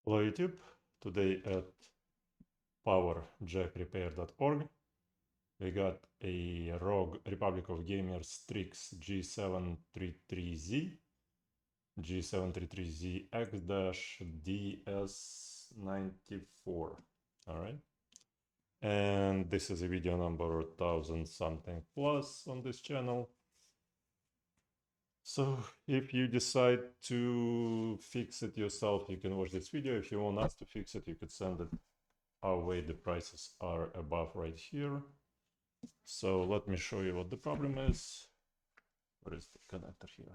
Hello YouTube, today at powerjackrepair.org we got a ROG Republic of Gamers strix g733z, g733zx-ds94, alright? And this is a video number 1000 something plus on this channel. So if you decide to fix it yourself, you can watch this video. If you want us to fix it, you could send it our way. The prices are above right here. So let me show you what the problem is. Where is the connector here?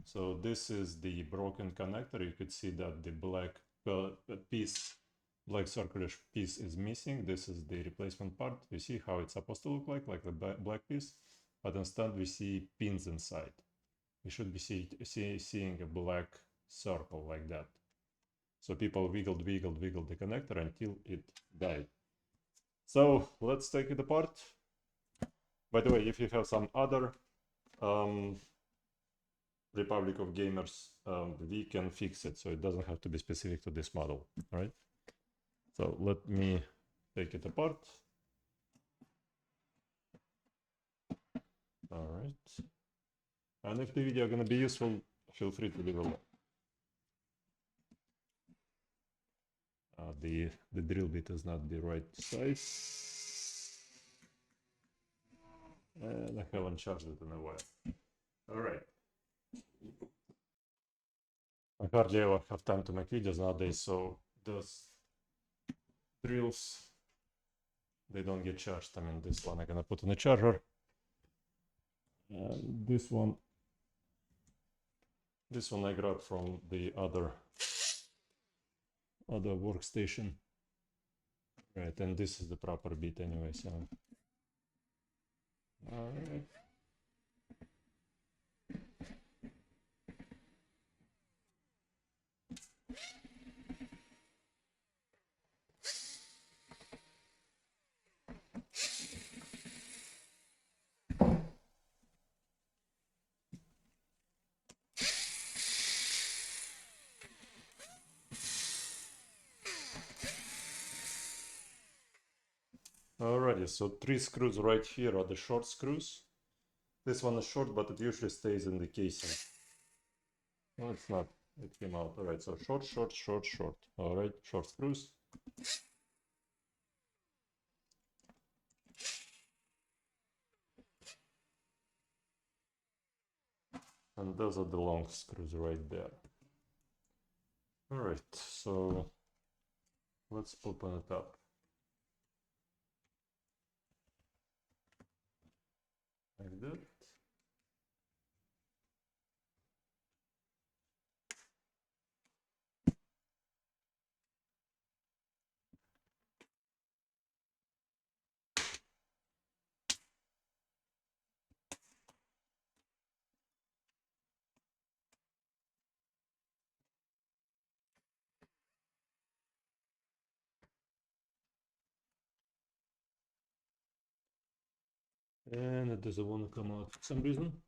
So this is the broken connector. You could see that the black black circular piece is missing. This is the replacement part. You see how it's supposed to look like the black piece, but instead we see pins inside. We should be seeing a black circle like that. So people wiggled the connector until it died. So let's take it apart. By the way, if you have some other Republic of Gamers, we can fix it. So it doesn't have to be specific to this model, all right? So let me take it apart. All right. And if the video is going to be useful, feel free to leave a like. The drill bit is not the right size. And I haven't charged it in a while. All right. I hardly ever have time to make videos nowadays, so those drills, they don't get charged. I mean, this one I'm gonna put on a charger. And this one I grabbed from the other workstation. Right, and this is the proper bit anyway, so. All right. Alrighty, so 3 screws right here are the short screws. This one is short, but it usually stays in the casing. No, it's not. It came out. Alright, so short. Alright, short screws. And those are the long screws right there. Alright, so let's open it up. Like that. And it doesn't want to come out for some reason.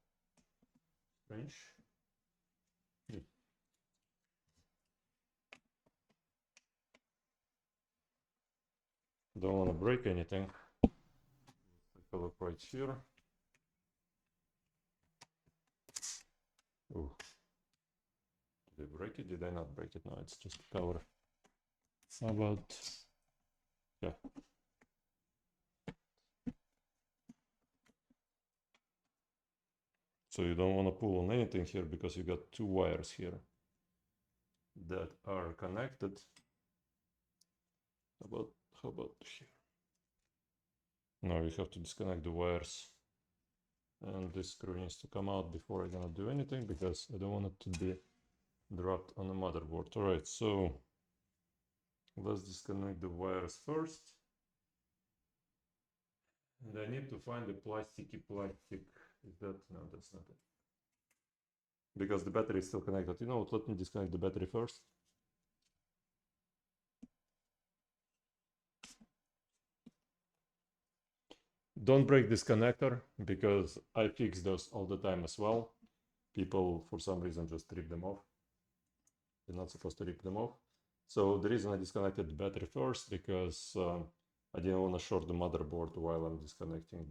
Strange. Don't want to break anything. Take a look right here. Oh, did I break it? Did I not break it? No, it's just a cover. How about, yeah. So you don't want to pull on anything here because you got 2 wires here that are connected. How about here? Now you have to disconnect the wires, and this screw needs to come out before I'm gonna do anything because I don't want it to be dropped on the motherboard. All right, so let's disconnect the wires first. And I need to find the plasticky plastic. Is that? No, that's not it. Because the battery is still connected. You know what? Let me disconnect the battery first. Don't break this connector because I fix those all the time as well. People, for some reason, just rip them off. You're not supposed to rip them off. So the reason I disconnected the battery first, because I didn't want to short the motherboard while I'm disconnecting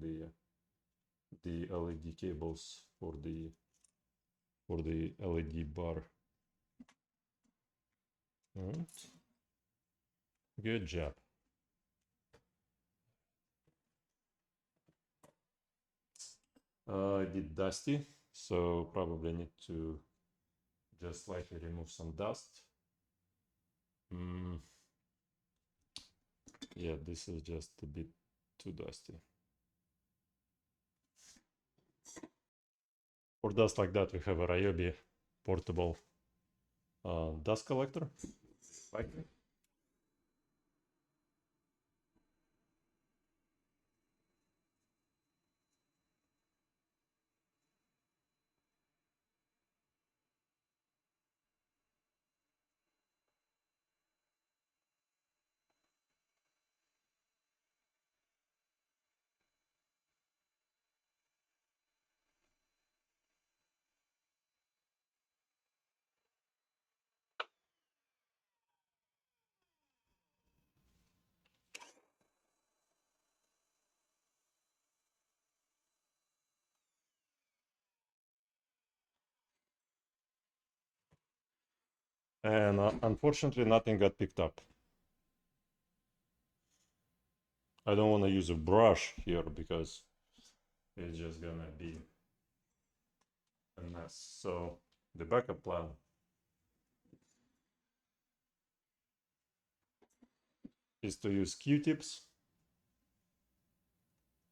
the LED cables for the LED bar. All right. Good job. I did dusty, so probably need to just slightly remove some dust. Yeah, this is just a bit too dusty. For dust like that, we have a Ryobi portable dust collector. And unfortunately, nothing got picked up. I don't want to use a brush here because it's just gonna be a mess. So the backup plan is to use Q-tips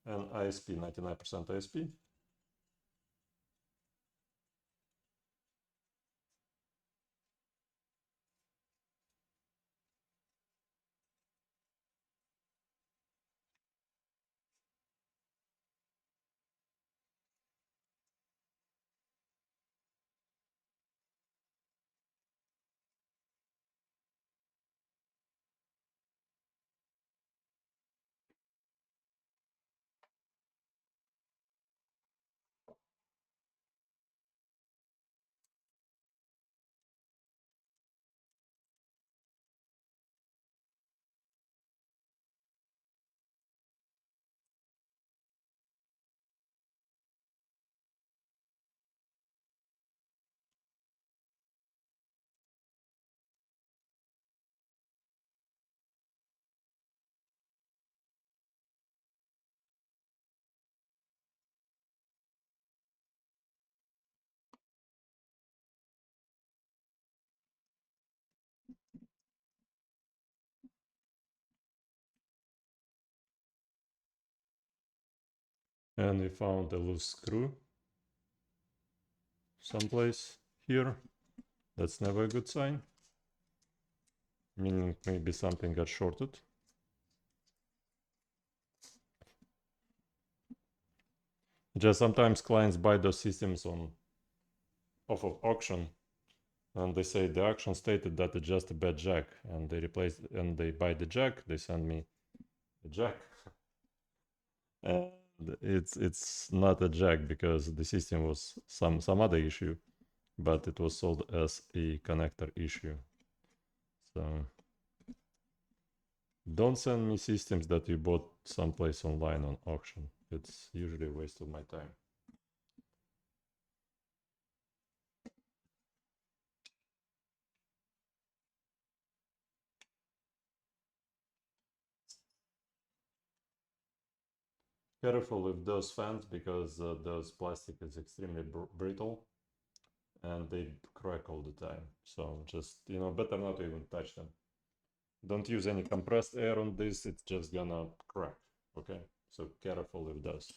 and ISP, 99% ISP. And we found a loose screw someplace here. That's never a good sign, meaning maybe something got shorted. Just sometimes clients buy those systems off of auction, and they say the auction stated that it's just a bad jack, and they buy the jack, they send me the jack. And it's not a jack because the system was some other issue, but it was sold as a connector issue. So don't send me systems that you bought someplace online on auction. It's usually a waste of my time. Careful with those fans because those plastic is extremely brittle and they crack all the time. So just, better not even touch them. Don't use any compressed air on this, it's just gonna crack, okay? So careful with those.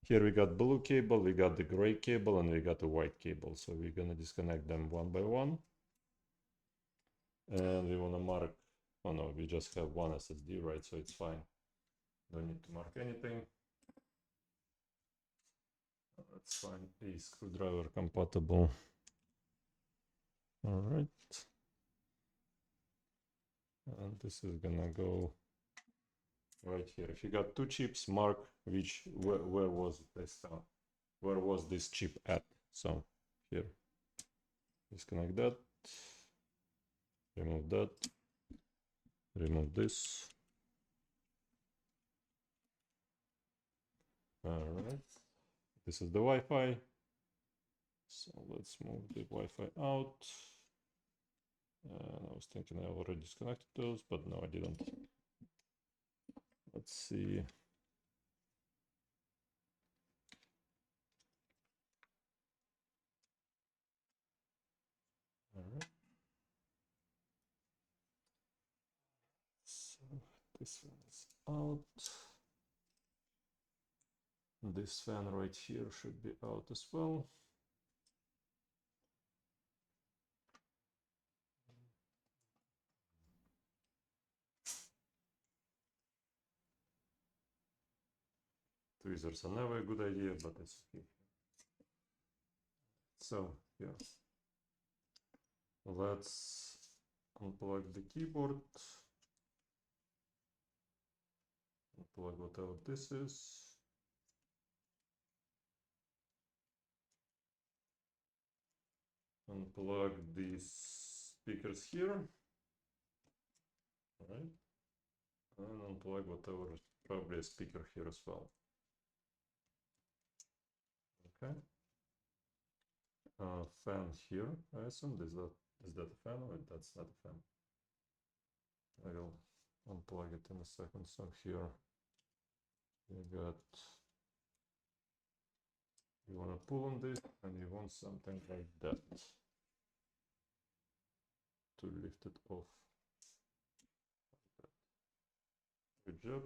Here we got blue cable, we got the gray cable, and we got the white cable. So we're gonna disconnect them one by one. And we wanna mark, oh no, we just have one SSD, right? So it's fine. Don't need to mark anything. Let's find a screwdriver compatible. All right. And this is gonna go right here. If you got two chips, mark where was this chip at. So here, disconnect that. Remove that. Remove this. Alright. This is the Wi-Fi. So let's move the Wi-Fi out. I was thinking I already disconnected those, but no, I didn't. Let's see. All right. So this one is out. This fan right here should be out as well. Tweezers are never a good idea, but it's okay. So yeah, let's unplug the keyboard, unplug whatever this is. Unplug these speakers here. All right. And unplug whatever, probably a speaker here as well. Okay. Fan here, I assume. Is that a fan or that's not a fan? I will unplug it in a second. So here you got, you want to pull on this and you want something like that to lift it off. Good job.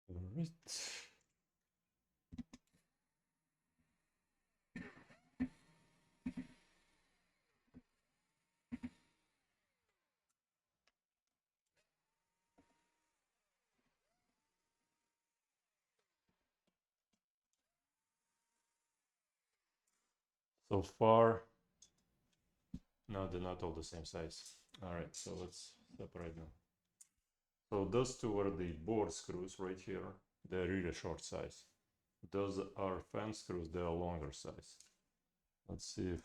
All right. So far, no, they're not all the same size. All right, so let's separate them. So those two are the board screws right here. They're really short size. Those are fan screws, they are longer size. Let's see if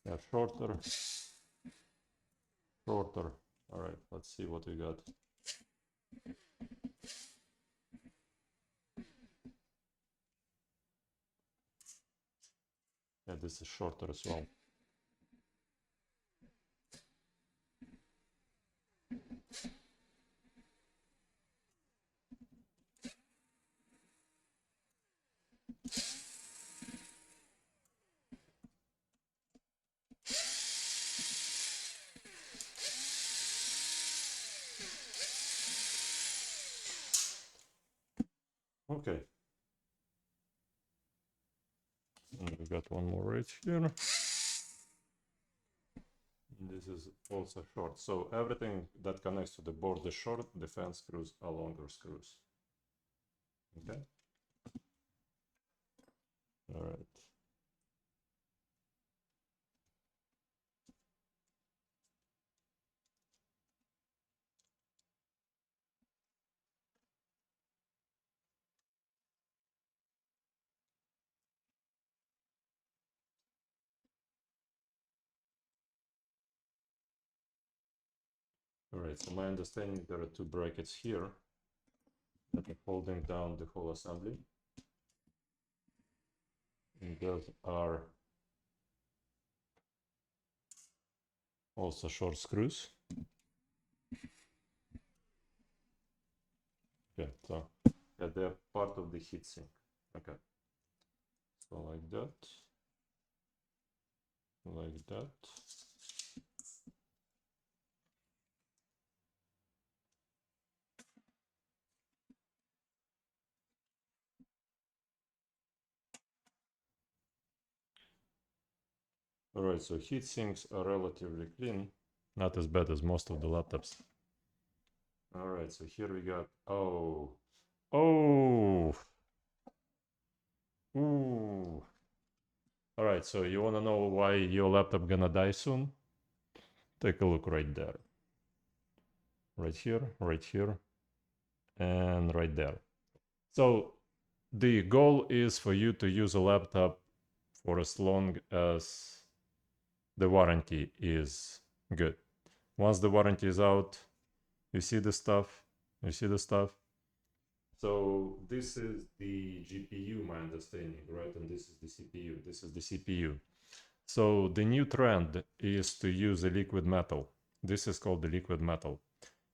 they're shorter. Shorter. All right, let's see what we got. Yeah, this is shorter as well. Okay. And we got one more right here. This is also short. So everything that connects to the board is short. The fan screws are longer screws. Okay. All right. All right. So my understanding, there are two brackets here that are holding down the whole assembly. And those are also short screws. Yeah, so yeah, they're part of the heatsink. Okay. So like that. Like that. Alright, so heat sinks are relatively clean. Not as bad as most of the laptops. Alright, so here we got, oh, ooh. Alright, so you wanna know why your laptop gonna die soon? Take a look right there. Right here, and right there. So the goal is for you to use a laptop for as long as the warranty is good. Once the warranty is out, you see the stuff, So this is the GPU, my understanding, right? And this is the CPU. So the new trend is to use a liquid metal. This is called the liquid metal.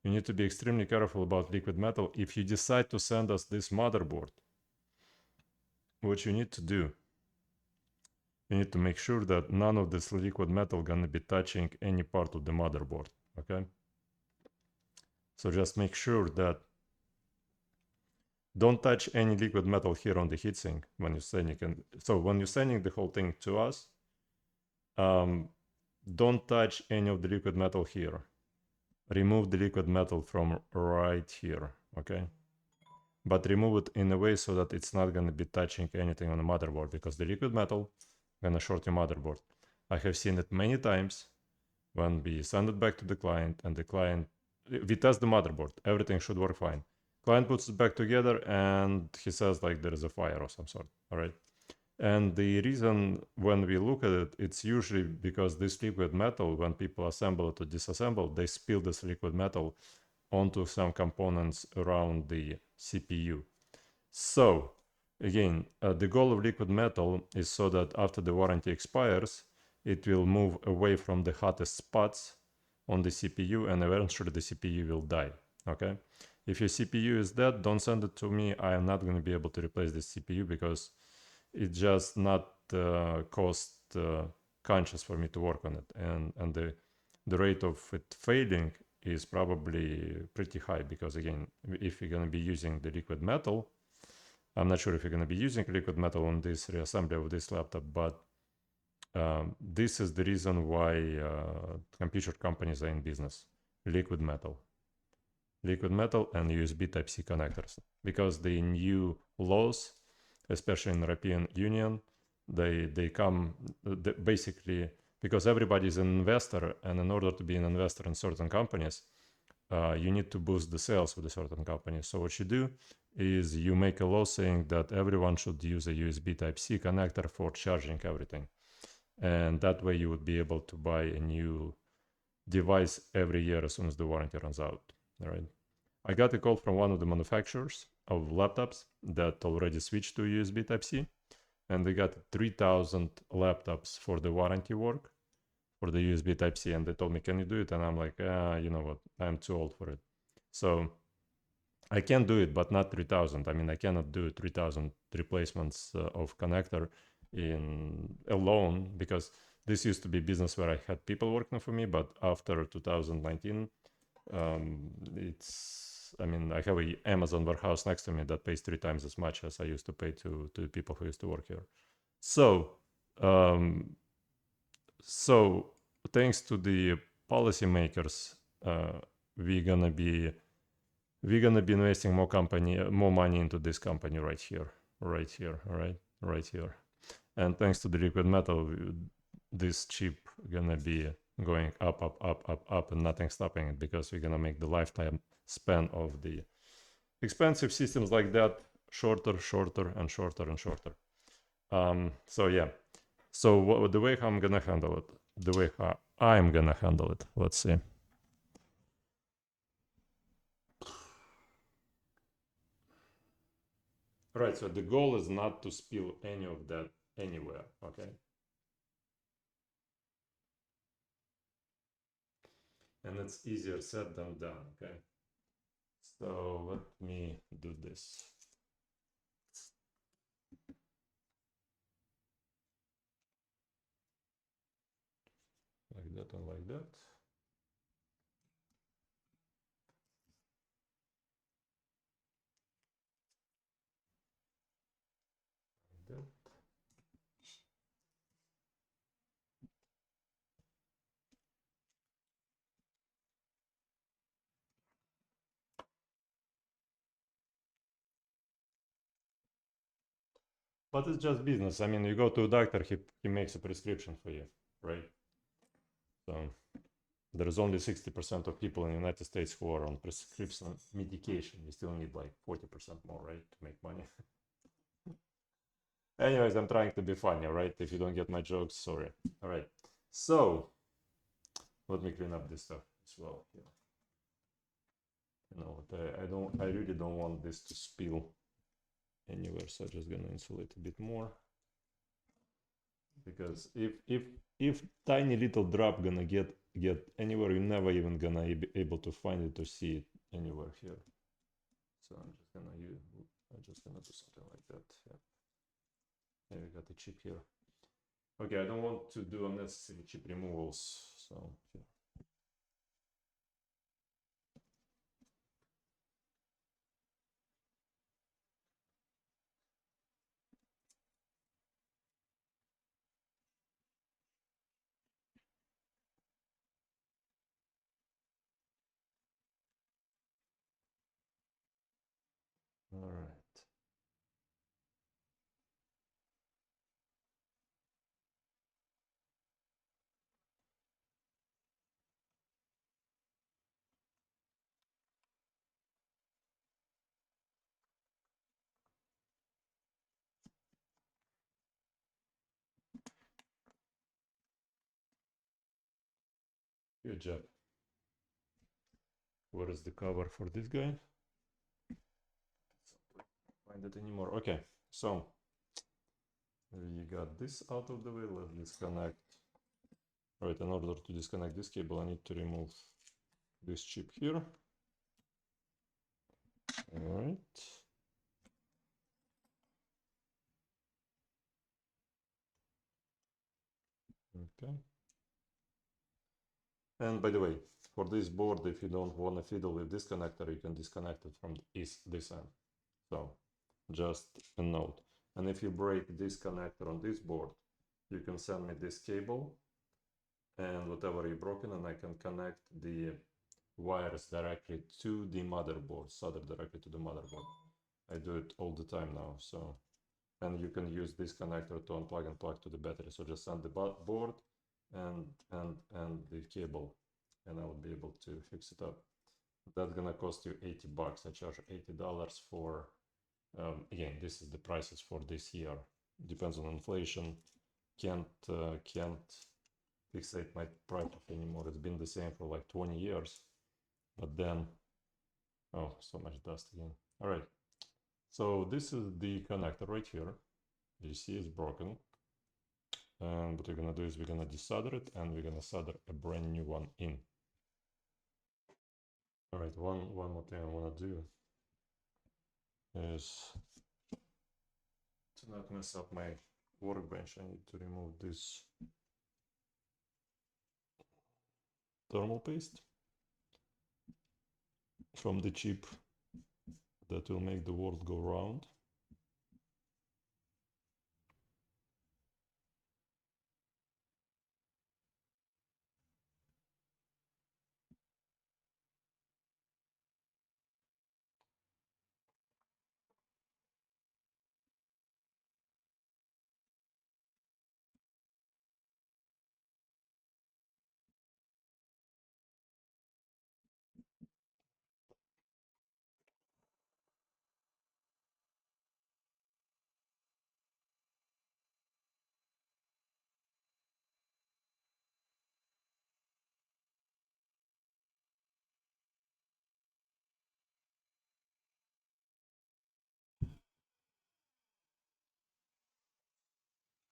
You need to be extremely careful about liquid metal. If you decide to send us this motherboard, what you need to do, you need to make sure that none of this liquid metal gonna be touching any part of the motherboard, okay? So just make sure that don't touch any liquid metal here on the heatsink when you're sending it. So when you're sending the whole thing to us, don't touch any of the liquid metal here. Remove the liquid metal from right here, okay? But remove it in a way so that it's not going to be touching anything on the motherboard, because the liquid metal going to short your motherboard. I have seen it many times when we send it back to the client, and the client, we test the motherboard, everything should work fine. Client puts it back together and he says like there is a fire or some sort, all right? And the reason when we look at it, it's usually because this liquid metal, when people assemble it or disassemble, they spill this liquid metal onto some components around the CPU. So again, the goal of liquid metal is so that after the warranty expires, it will move away from the hottest spots on the CPU, and eventually the CPU will die, okay? If your CPU is dead, don't send it to me. I am not going to be able to replace this CPU because it's just not cost conscious for me to work on it, and the rate of it failing is probably pretty high, because again, if you're going to be using the liquid metal, I'm not sure if you're going to be using liquid metal on this reassembly of this laptop, but this is the reason why computer companies are in business. Liquid metal and USB Type-C connectors, because the new laws, especially in European Union, they come basically because everybody is an investor, and in order to be an investor in certain companies, you need to boost the sales of the certain companies. So what you do is you make a law saying that everyone should use a USB Type-C connector for charging everything, and that way you would be able to buy a new device every year as soon as the warranty runs out. All right. I got a call from one of the manufacturers of laptops that already switched to USB Type-C, and they got 3,000 laptops for the warranty work for the USB Type-C, and they told me, can you do it? And I'm like, you know what, I'm too old for it. So I can do it, but not 3,000. I mean, I cannot do 3,000 replacements of connector in alone, because this used to be business where I had people working for me, but after 2019, I mean, I have a Amazon warehouse next to me that pays 3 times as much as I used to pay to people who used to work here. So, so thanks to the policymakers, we're gonna be investing more money into this company right here, right here. And thanks to the liquid metal, this chip gonna be going up, and nothing stopping it, because we're gonna make the lifetime span of the expensive systems like that shorter and shorter. So yeah, so the way I'm gonna handle it, let's see. Right, so the goal is not to spill any of that anywhere, okay? And it's easier said than done, okay? So let me do this. like that and like that. Like that. But it's just business. I mean, you go to a doctor, he makes a prescription for you, right? So there's only 60% of people in the United States who are on prescription medication. You still need like 40% more, right, to make money. Anyways, I'm trying to be funny, right? If you don't get my jokes, sorry. All right. So let me clean up this stuff as well here. You know, I really don't want this to spill anywhere, so I'm just gonna insulate a bit more. Because if tiny little drop gonna get anywhere, you're never even gonna be able to find it or see it anywhere here. So I'm just gonna do something like that. Yeah. There we got the chip here. Okay, I don't want to do unnecessary chip removals, so yeah. All right. Good job. What is the cover for this guy? Find it anymore. Okay, so we got this out of the way. Let's disconnect. Right, in order to disconnect this cable, I need to remove this chip here. All right. Okay. And by the way, for this board, if you don't want to fiddle with this connector, you can disconnect it from this end. So just a note. And if you break this connector on this board, you can send me this cable and whatever you broken, and I can connect the wires directly to the motherboard, solder directly to the motherboard. I do it all the time now. So, and you can use this connector to unplug and plug to the battery. So just send the board and the cable, and I will be able to fix it up. That's gonna cost you $80. I charge $80 for again, this is the prices for this year. Depends on inflation. Can't fixate my price anymore. It's been the same for like 20 years. But then, oh, so much dust again. All right. So this is the connector right here. You see it's broken. And what we're gonna do is we're gonna desolder it and we're gonna solder a brand new one in. All right, one more thing I wanna do is to not mess up my workbench. I need to remove this thermal paste from the chip that will make the world go round.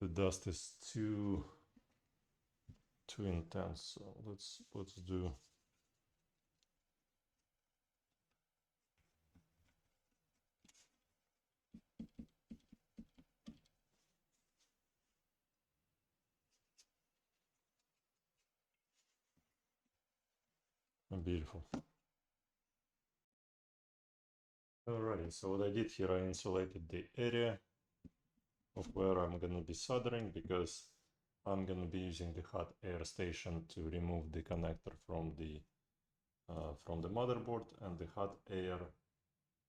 The dust is too intense, so let's do Beautiful. Alrighty, so what I did here, I insulated the area of where I'm gonna be soldering, because I'm gonna be using the hot air station to remove the connector from the motherboard, and the hot air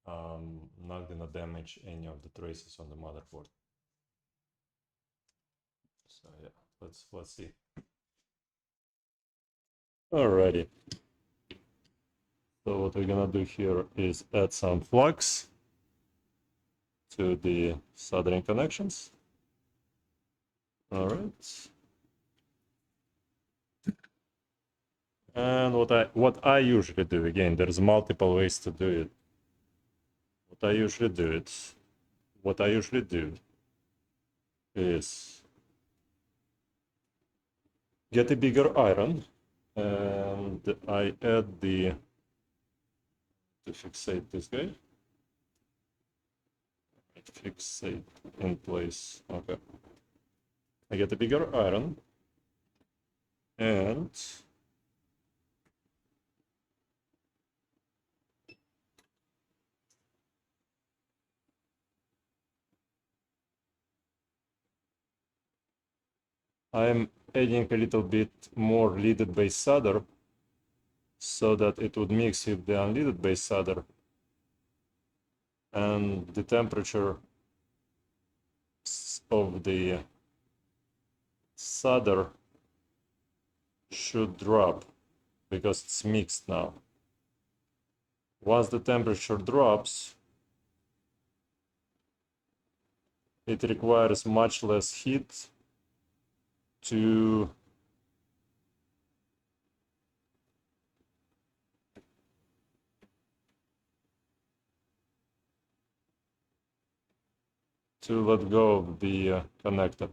not gonna damage any of the traces on the motherboard. So yeah, let's see. Alrighty. So what we're gonna do here is add some flux to the soldering connections. Alright. And what I usually do, again, there's multiple ways to do it. What I usually do is get a bigger iron, and I add to fixate this guy. Fixate in place. Okay. I get a bigger iron, and I'm adding a little bit more leaded base solder so that it would mix with the unleaded base solder, and the temperature of the solder should drop because it's mixed now. Once the temperature drops, it requires much less heat to let go of the connector.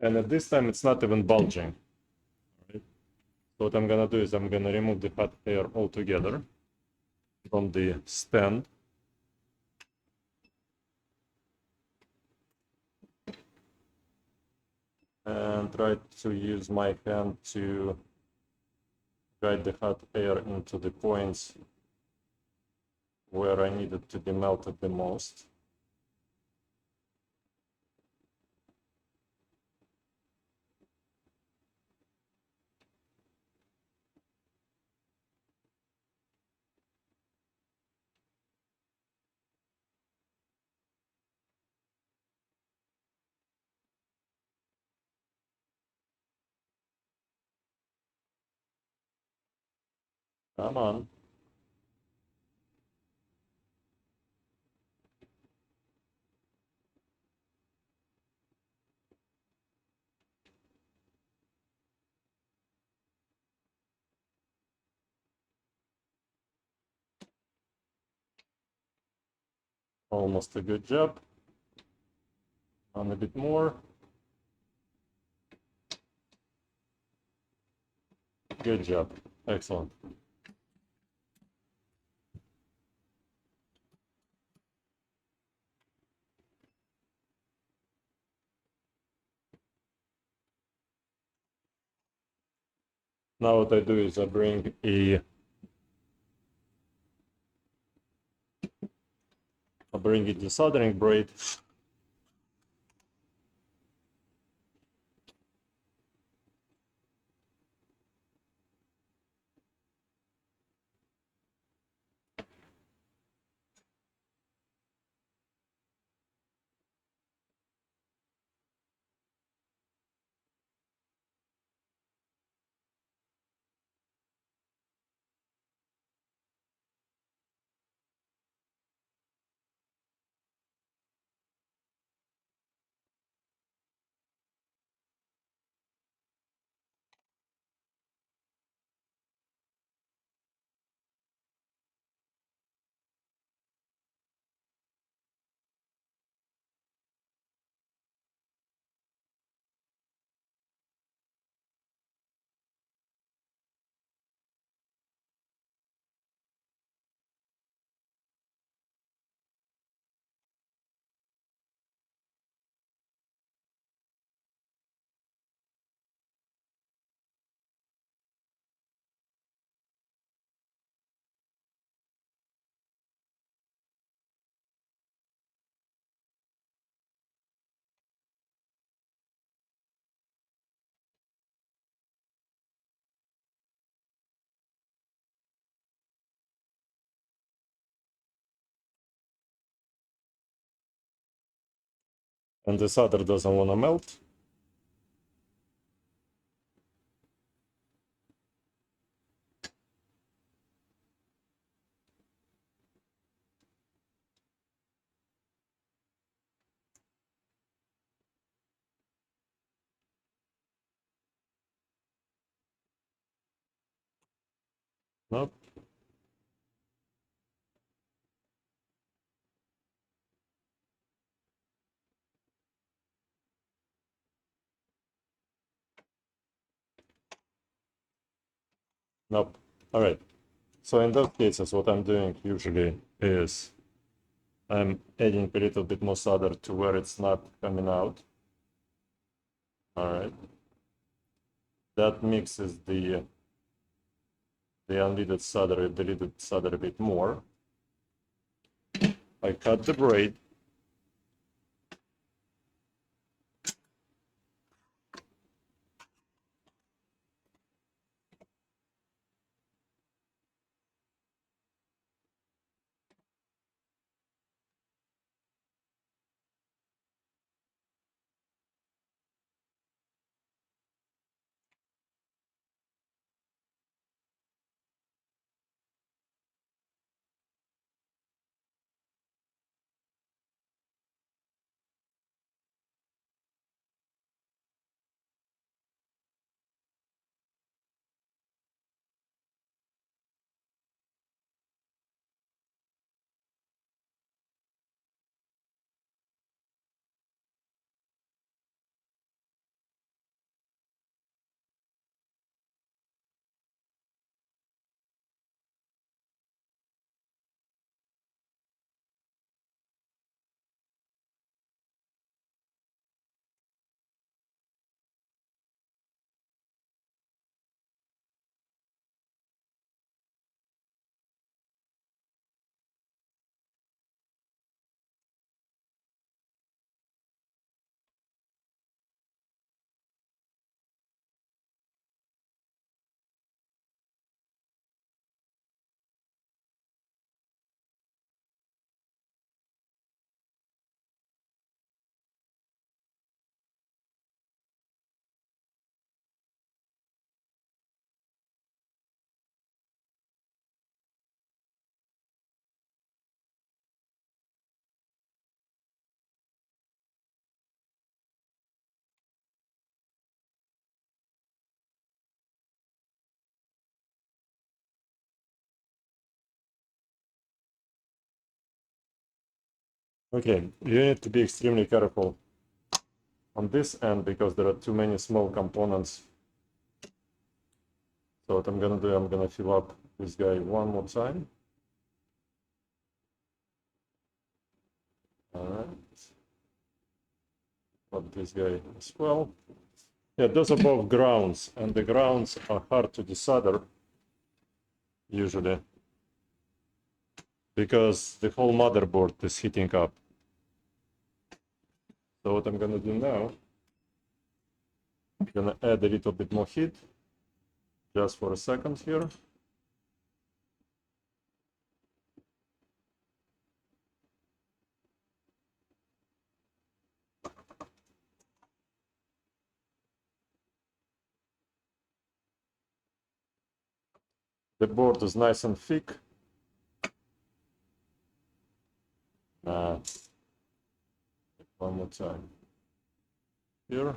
And at this time, it's not even bulging. Right? So what I'm gonna do is I'm gonna remove the hot air altogether from the stand. And try to use my hand to guide the hot air into the points where I need it to be melted the most. Come on. Almost a good job. On a bit more. Good job. Excellent. Now what I do is I bring a desoldering braid. and the solder doesn't want to melt. Nope. Nope. All right. So in those cases, what I'm doing usually is I'm adding a little bit more solder to where it's not coming out. All right. That mixes the unleaded solder, the leaded solder a bit more. I cut the braid. Okay, you need to be extremely careful on this end because there are too many small components. So what I'm gonna do, I'm gonna fill up this guy one more time. All right. Put this guy as well. Yeah, those are both grounds, and the grounds are hard to desolder usually because the whole motherboard is heating up. So what I'm gonna do now, I'm gonna add a little bit more heat just for a second here. The board is nice and thick. One more time. Here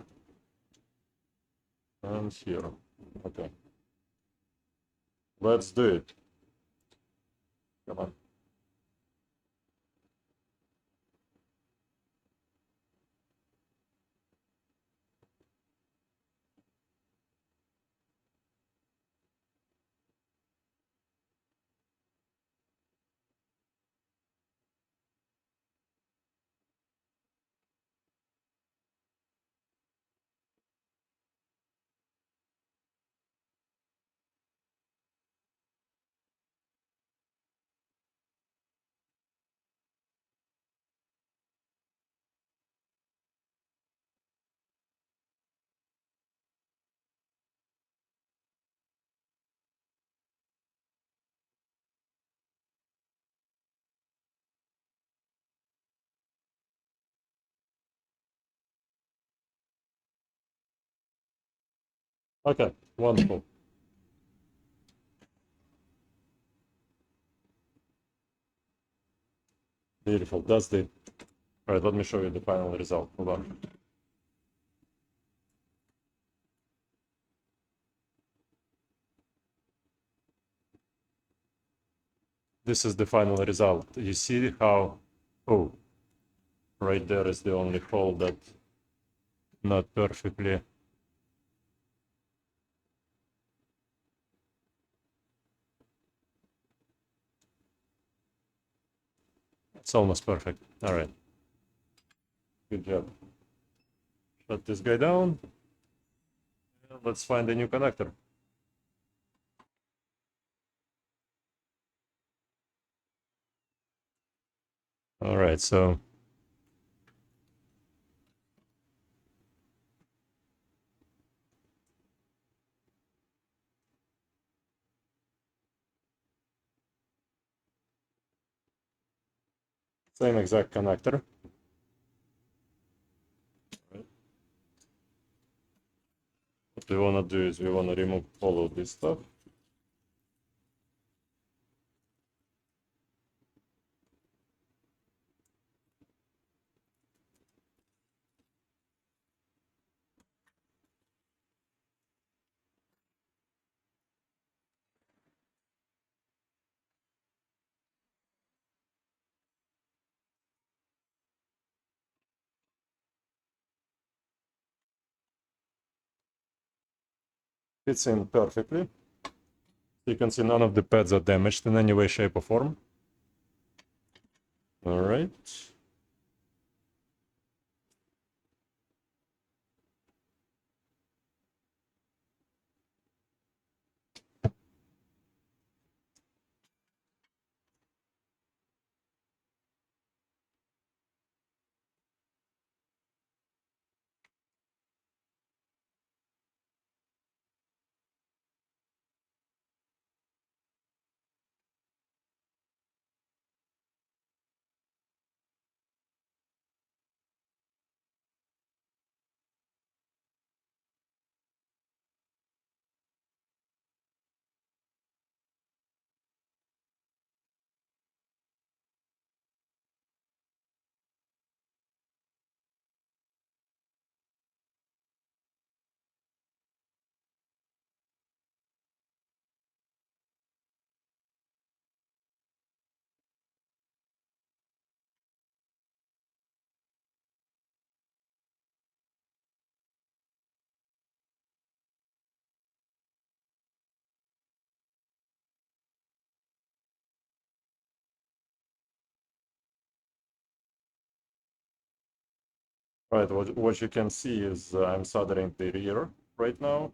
and here. Okay. Let's do it. Come on. Okay, wonderful. Beautiful. That's the. All right, let me show you the final result. Hold on. This is the final result. You see how, oh, right there is the only hole that not perfectly. It's almost perfect. All right. Good job. Shut this guy down. Let's find a new connector. All right, so same exact connector. What we want to do is we want to remove all of this stuff. Fits in perfectly. You can see none of the pads are damaged in any way, shape, or form. All right. All right, what you can see is I'm soldering the rear right now.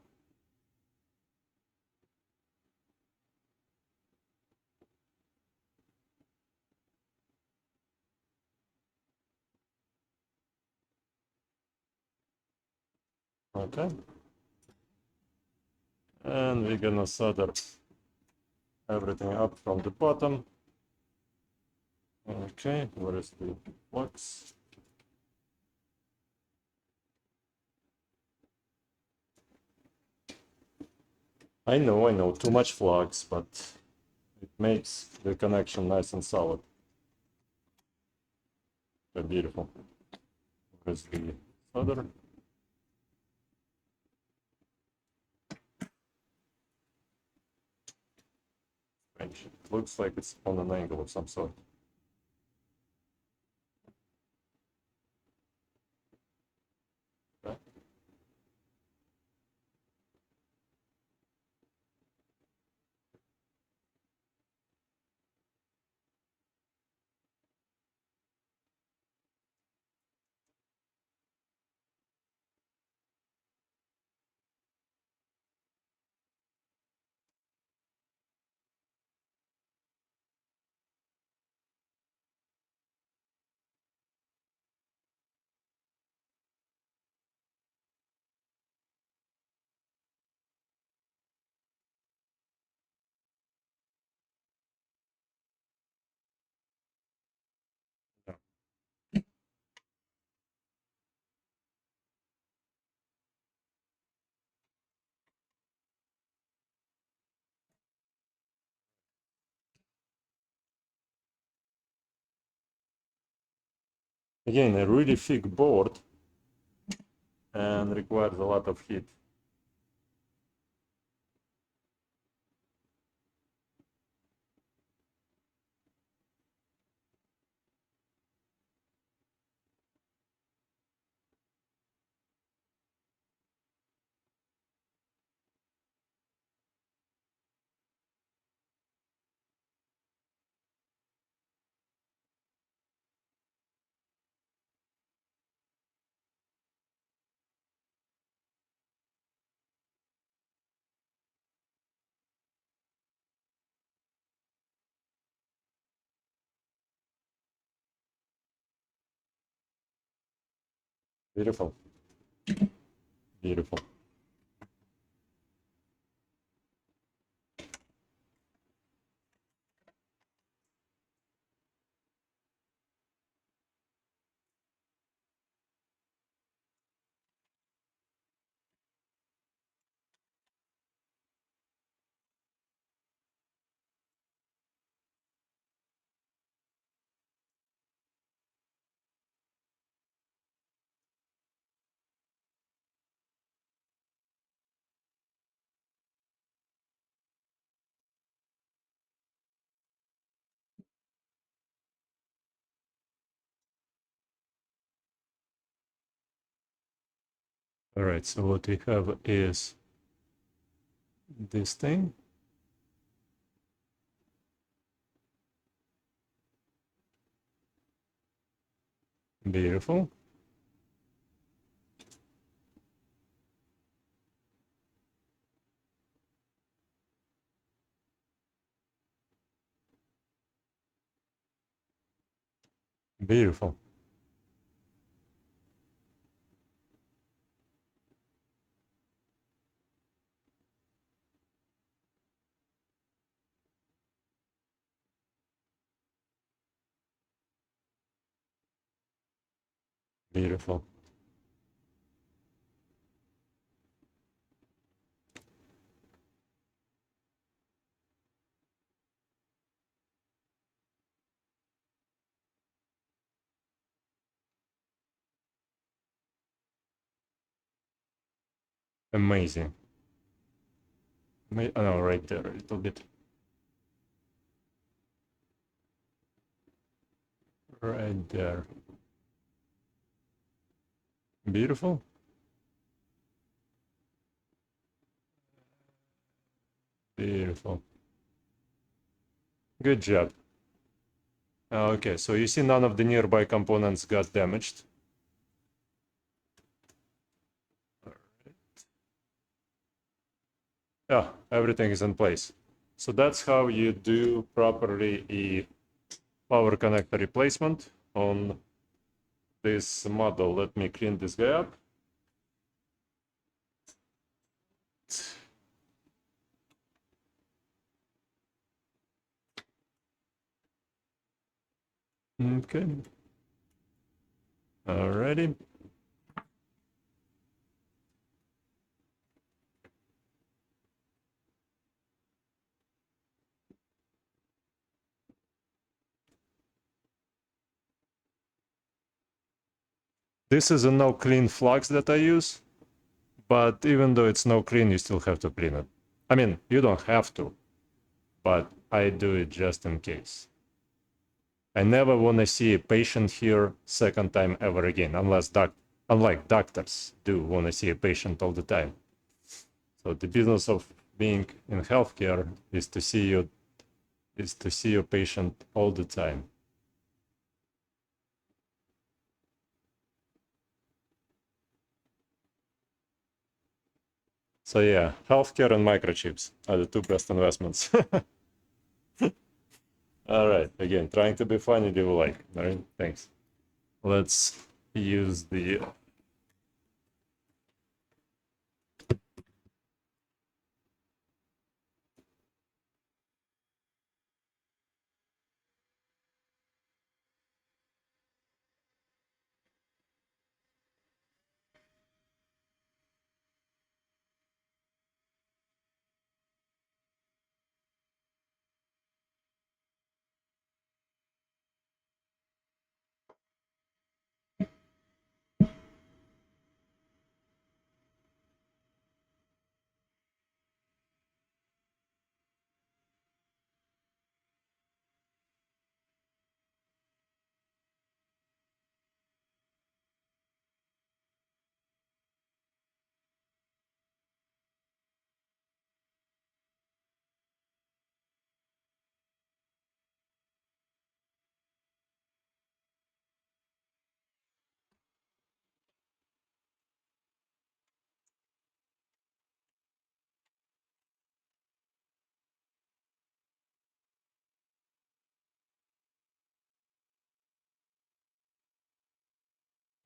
Okay. And we're gonna solder everything up from the bottom. Okay, where is the flux? I know, too much flux, but it makes the connection nice and solid. Very beautiful. Where's the solder? Strange. It looks like it's on an angle of some sort. Okay. Again, a really thick board and requires a lot of heat. Beautiful. Beautiful. All right, so what we have is this thing. Beautiful. Beautiful. Beautiful. Amazing. Oh, no, right there a little bit. Right there. Beautiful. Beautiful. Good job. Okay, so you see none of the nearby components got damaged. Yeah, everything is in place. So that's how you do properly a power connector replacement on this model. Let me clean this guy up. Okay. Alrighty. This is a no clean flux that I use, but even though it's no clean, you still have to clean it. I mean, you don't have to, but I do it just in case. I never want to see a patient here second time ever again, unlike doctors do want to see a patient all the time. So the business of being in healthcare is to see your patient all the time. So yeah, healthcare and microchips are the two best investments. All right, again, trying to be funny, do you like? All right, thanks. Let's use the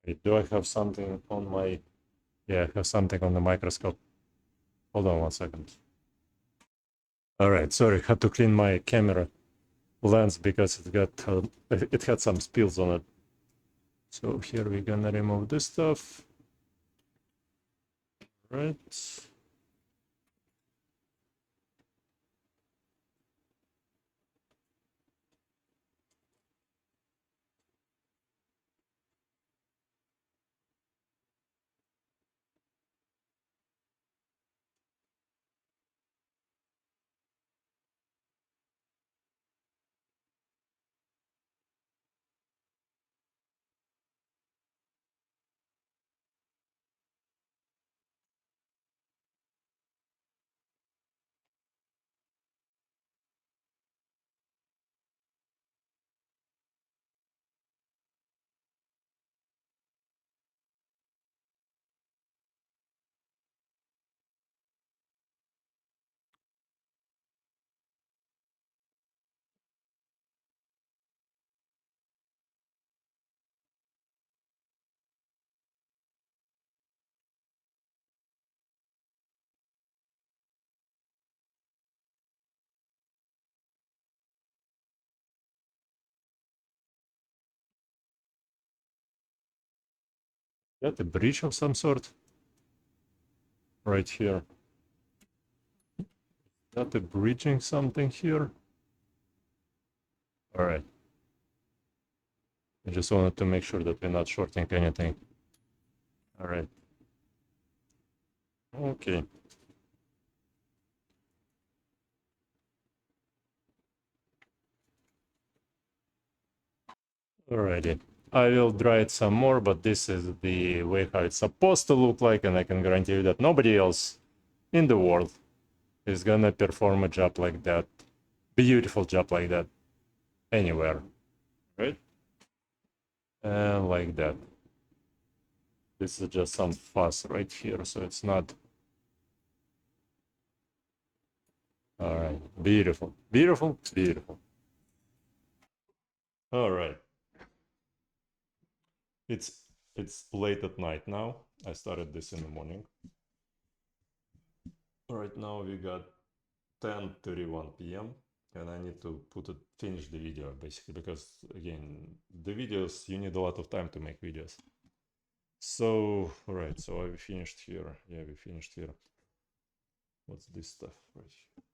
Wait, do I have something on my... Yeah, I have something on the microscope. Hold on 1 second. All right, sorry, had to clean my camera lens because it had some spills on it. So here we're gonna remove this stuff. Right. Got a breach of some sort right here. Got a breaching something here. All right. I just wanted to make sure that we're not shorting anything. All right. Okay. Alrighty. I will dry it some more, but this is the way how it's supposed to look like, and I can guarantee you that nobody else in the world is gonna perform a job like that. Beautiful job like that. Anywhere. Right? And like that. This is just some fuss right here, so it's not... Alright. Beautiful. Beautiful. Beautiful. Alright. It's late at night now. I started this in the morning. Right now we got 10:31 p.m. and I need to finish the video basically, because again, the videos, you need a lot of time to make videos. So, all right, so we finished here. Yeah, we finished here. What's this stuff right here?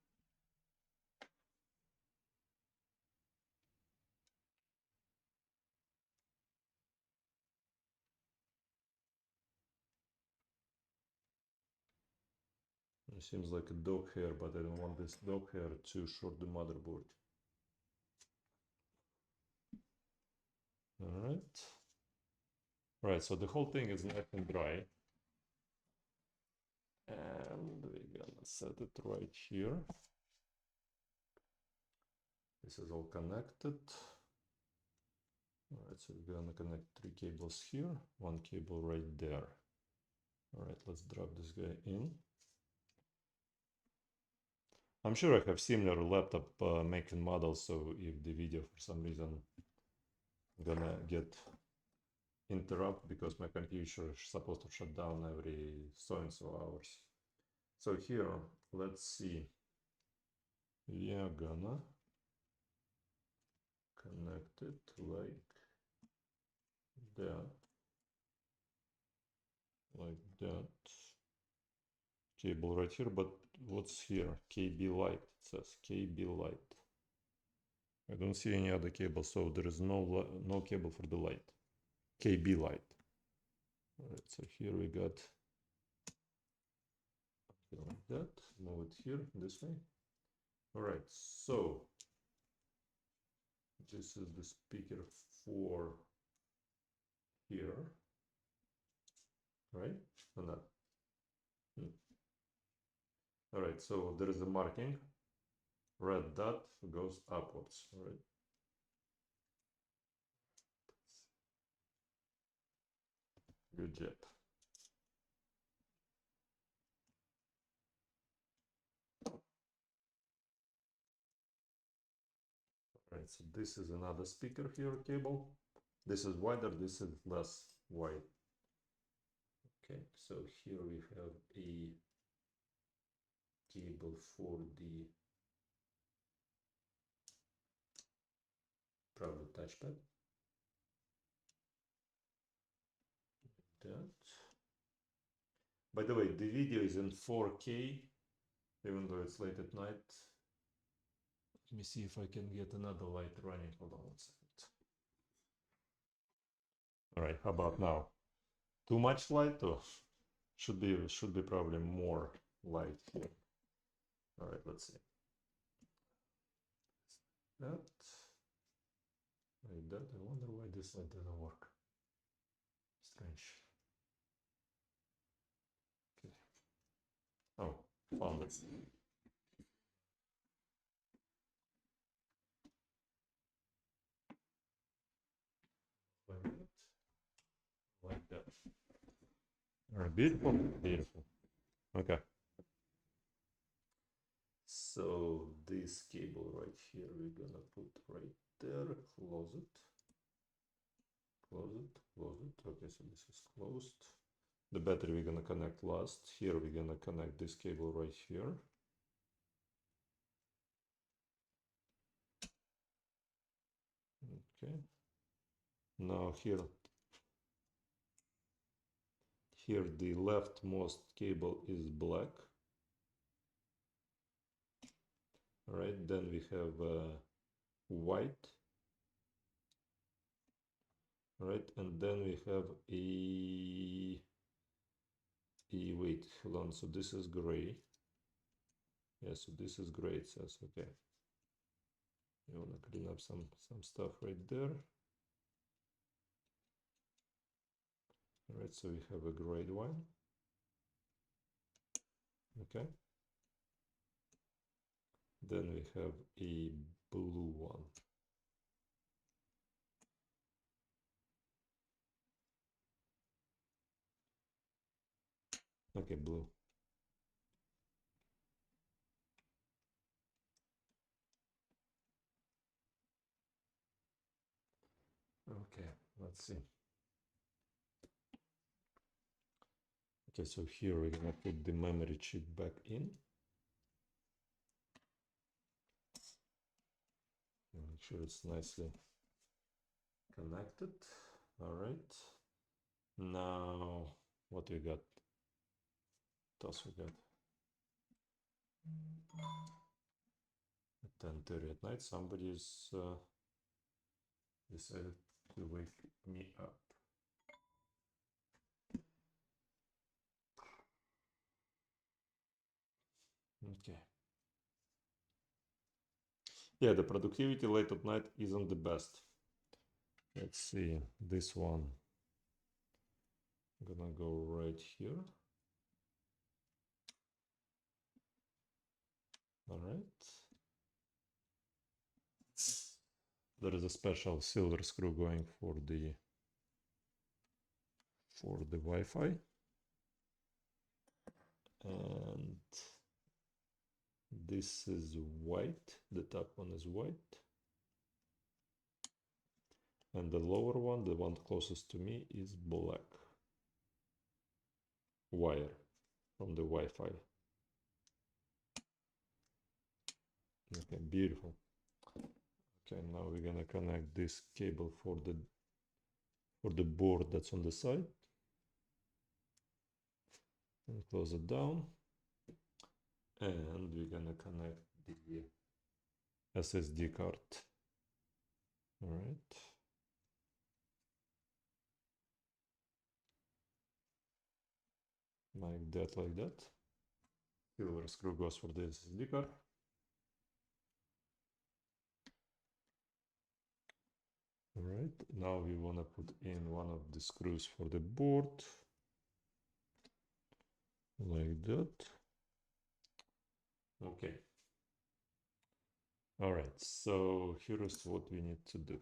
It seems like a dog hair, but I don't want this dog hair to short the motherboard. All right. All right, so the whole thing is nice and dry. And we're gonna set it right here. This is all connected. All right, so we're gonna connect 3 cables here, 1 cable right there. All right, let's drop this guy in. I'm sure I have similar laptop making models, so if the video for some reason gonna get interrupt because my computer is supposed to shut down every so and so hours. So here, let's see. We are gonna connect it like that, like that. Cable right here, but what's here? KB light. It says KB light. I don't see any other cable, so there is no cable for the light. KB light. All right, so here we got like that. Move it here this way. All right, so this is the speaker for here, right? Or not? All right, so there is a marking. Red dot goes upwards. All right. Good job. All right, so this is another speaker here cable. This is wider, this is less white. Okay, so here we have a cable for the probably touchpad. That. By the way, the video is in 4K, even though it's late at night. Let me see if I can get another light running. Hold on 1 second. All right, how about now? Too much light, or should be probably more light here. All right, let's see. That. Like that. I wonder why this light doesn't work. Strange. Okay. Oh, found it. Like that. All right, beautiful, beautiful. Okay. So this cable right here, we're gonna put right there, close it. Close it, close it. Okay, so this is closed. The battery we're gonna connect last. Here we're gonna connect this cable right here. Okay. Now here the leftmost cable is black. All right, then we have white. All right, and then we have wait, hold on. So this is gray. Yeah, so this is gray. It says okay. You wanna clean up some stuff right there. All right, so we have a gray one. Okay. Then we have a blue one. Okay, blue. Okay, let's see. Okay, so here we're gonna put the memory chip back in. Make sure it's nicely connected. All right. Now, what we got? What else we got? At 10:30 at night, somebody's decided to wake me up. Okay. Yeah, the productivity late at night isn't the best. Let's see, this one. I'm gonna go right here. All right. There is a special silver screw going for the Wi-Fi. And this is white. The top one is white. And the lower one, the one closest to me, is black. Wire from the Wi-Fi. Okay, beautiful. Okay, now we're gonna connect this cable for the board that's on the side. And close it down. And we're gonna connect the SSD card. All right. Like that, like that. Silver screw goes for the SSD card. All right, now we want to put in one of the screws for the board. Like that. Okay. All right, so here's what we need to do.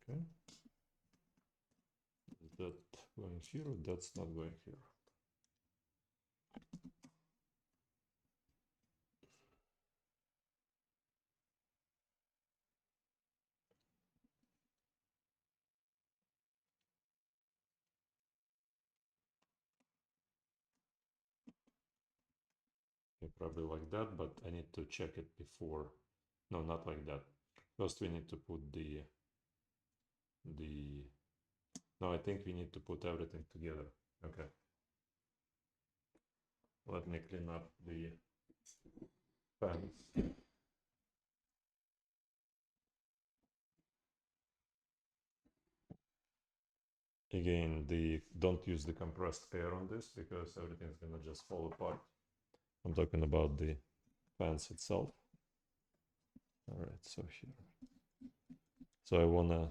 Okay. That going here, that's not going here. probably like that, but I need to check it before. No, not like that. First we need to put no, I think we need to put everything together. Okay. Let me clean up the fans. Again, don't use the compressed air on this because everything's gonna just fall apart. I'm talking about the fans itself. All right, so here. So I wanna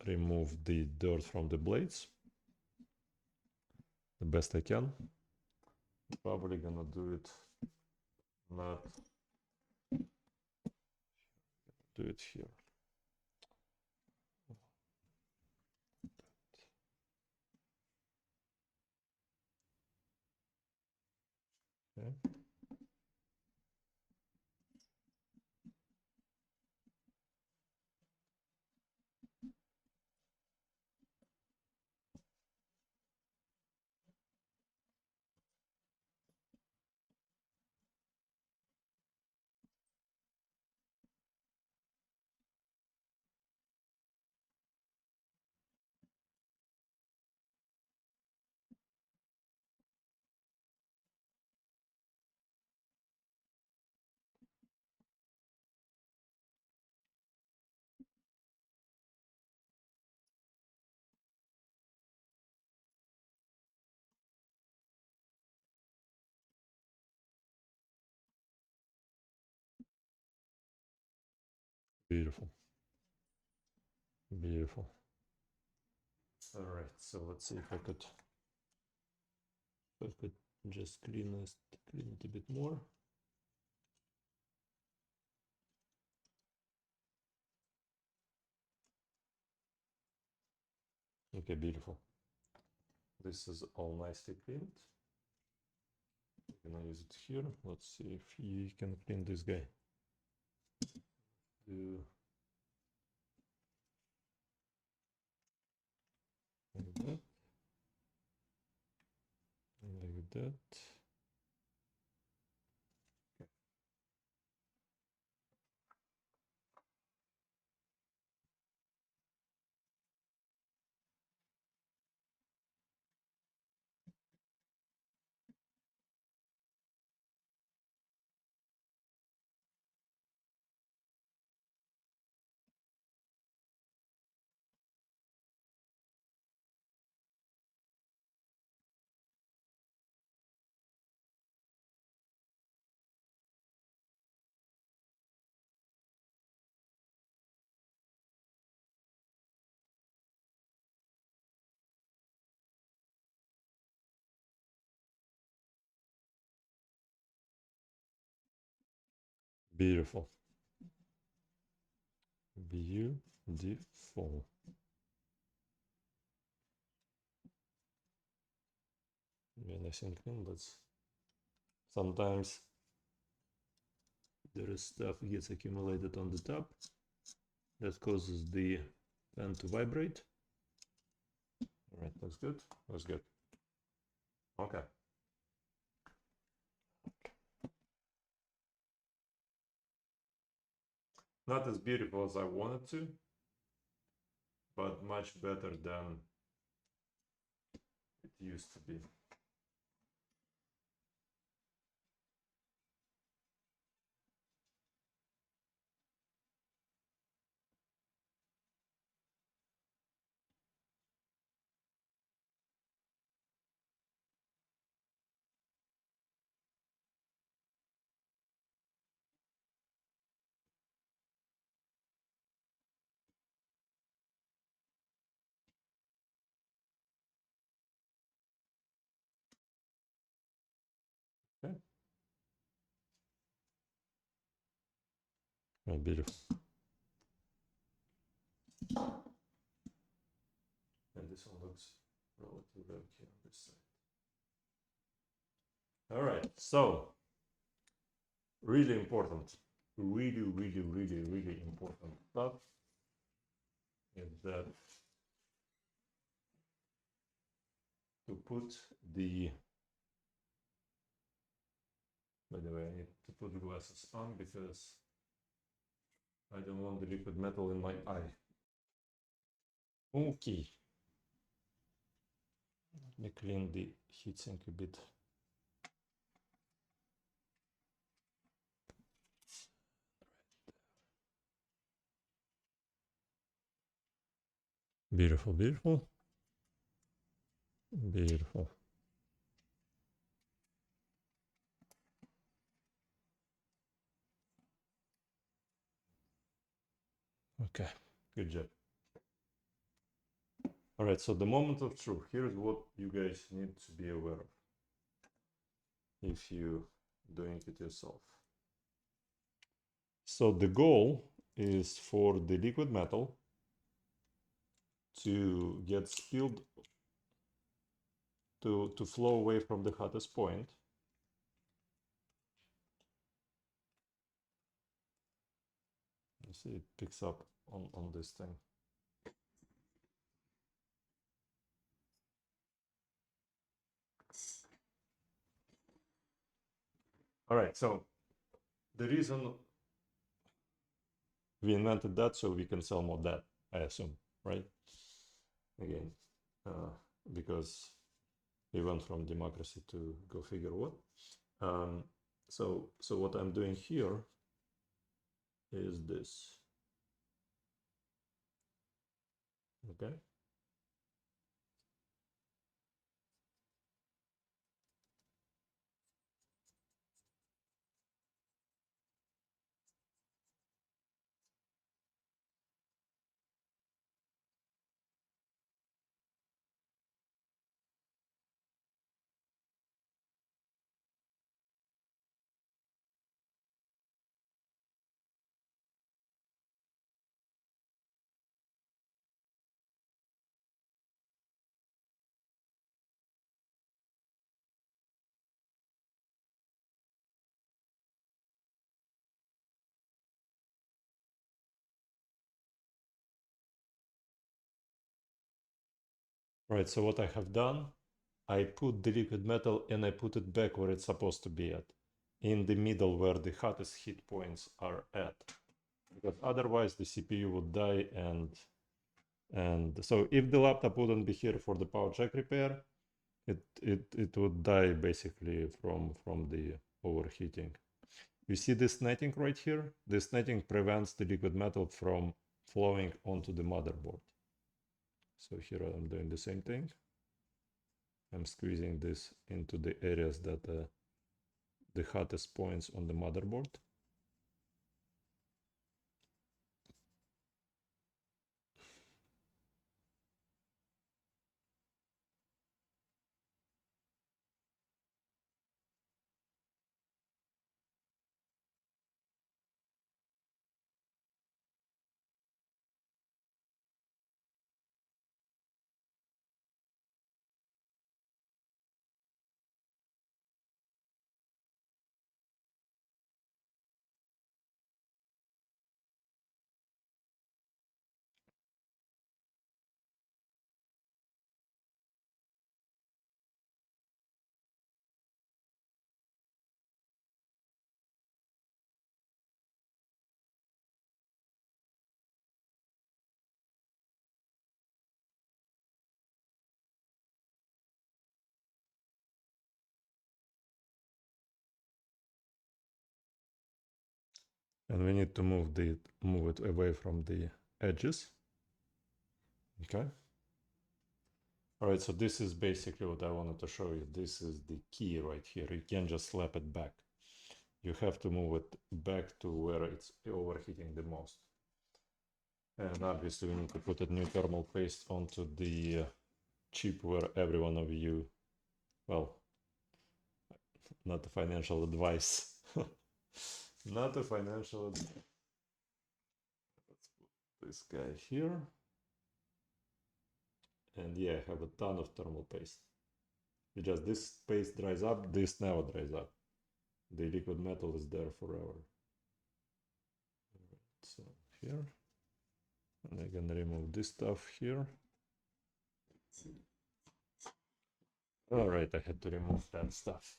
remove the dirt from the blades the best I can. Probably gonna do it not do it here. Okay. Beautiful. Beautiful. All right, so let's see if I could just clean it a bit more. Okay, beautiful. This is all nicely cleaned. I'm gonna use it here. Let's see if you can clean this guy. Do like that. Like that. Beautiful. Beautiful. Yeah, nice and clean. Let's sometimes there is stuff gets accumulated on the top that causes the fan to vibrate. All right, that's good. That's good. Okay. Not as beautiful as I wanted to, but much better than it used to be. Okay. Oh, beautiful. And this one looks relatively okay on this side. All right, so really important, really important stuff is that to put the By the way, I need to put the glasses on because I don't want the liquid metal in my eye. Okay. Let me clean the heatsink a bit. Beautiful, beautiful. Beautiful. Okay, good job. All right, so the moment of truth. Here's what you guys need to be aware of if you're doing it yourself. So the goal is for the liquid metal to get spilled, to flow away from the hottest point. You see it picks up on this thing. All right, so the reason we invented that so we can sell more that, I assume, right? Again, because we went from democracy to go figure what. So what I'm doing here is this. Okay. Right, so what I have done, I put the liquid metal and I put it back where it's supposed to be at, in the middle where the hottest heat points are at, because otherwise the CPU would die. And so if the laptop wouldn't be here for the power jack repair, it would die basically from the overheating. You see this netting right here? This netting prevents the liquid metal from flowing onto the motherboard. So here I'm doing the same thing. I'm squeezing this into the areas that the hottest points on the motherboard. And we need to move it away from the edges. Okay. All right, so this is basically what I wanted to show you. This is the key right here. You can't just slap it back. You have to move it back to where it's overheating the most. And obviously we need to put a new thermal paste onto the chip where every one of you, well, not a financial advice. Not a financial advice. Let's put this guy here. And yeah, I have a ton of thermal paste. Because this paste dries up, this never dries up. The liquid metal is there forever. So here, and I can remove this stuff here. All right, I had to remove that stuff.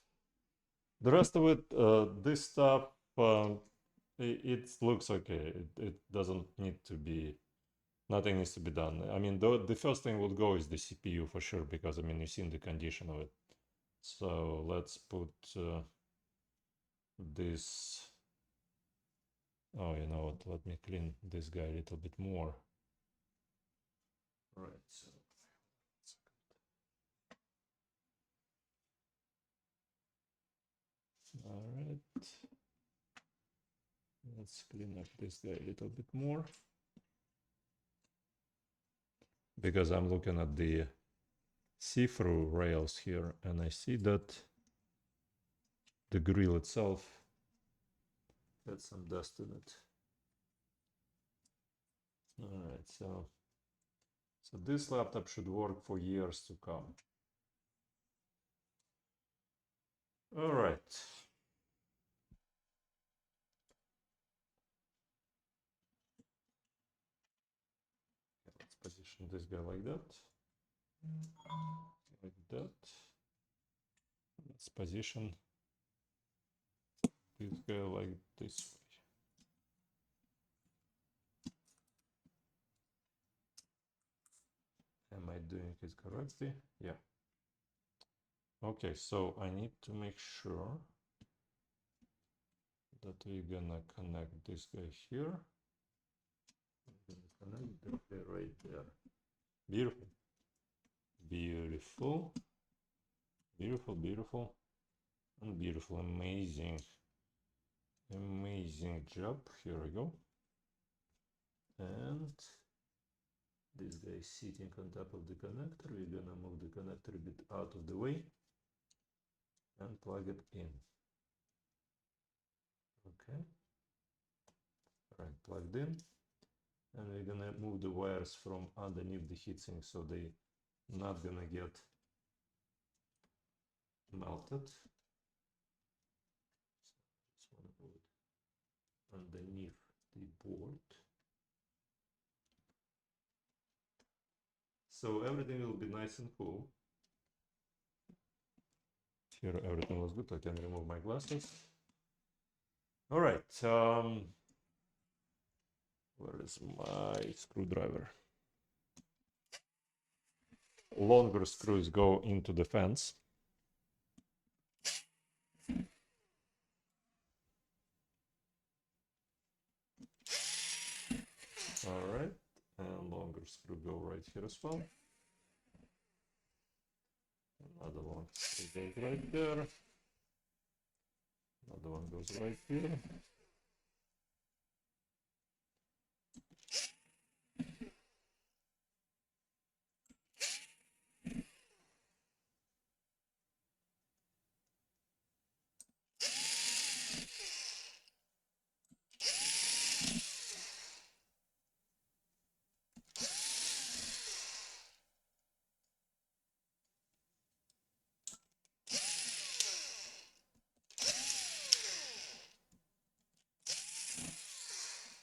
The rest of it, this stuff, it looks okay. It doesn't need to be, nothing needs to be done. I mean, the first thing would go is the CPU for sure, because I mean, you've seen the condition of it. So let's put this. Oh, you know what? Let me clean this guy a little bit more. All right. So all right. Let's clean up this guy a little bit more, because I'm looking at the see-through rails here, and I see that the grill itself had some dust in it. All right, so this laptop should work for years to come. All right. Let's position this guy like that. Like that. Let's position this guy like this way. Am I doing it correctly? Yeah. Okay, so I need to make sure that we're gonna connect this guy here. I'm gonna connect that guy right there. Beautiful. Beautiful. Beautiful, beautiful. And beautiful. Amazing. Amazing job. Here we go. And this guy is sitting on top of the connector. We're gonna move the connector a bit out of the way and plug it in. Okay. All right, plugged in. And we're gonna move the wires from underneath the heatsink so they're not gonna get melted. Just wanna put it underneath the board. So everything will be nice and cool. Here everything was good. I can remove my glasses. All right. Where is my screwdriver? Longer screws go into the fence. All right. And longer screw go right here as well. Another one goes right there. Another one goes right here.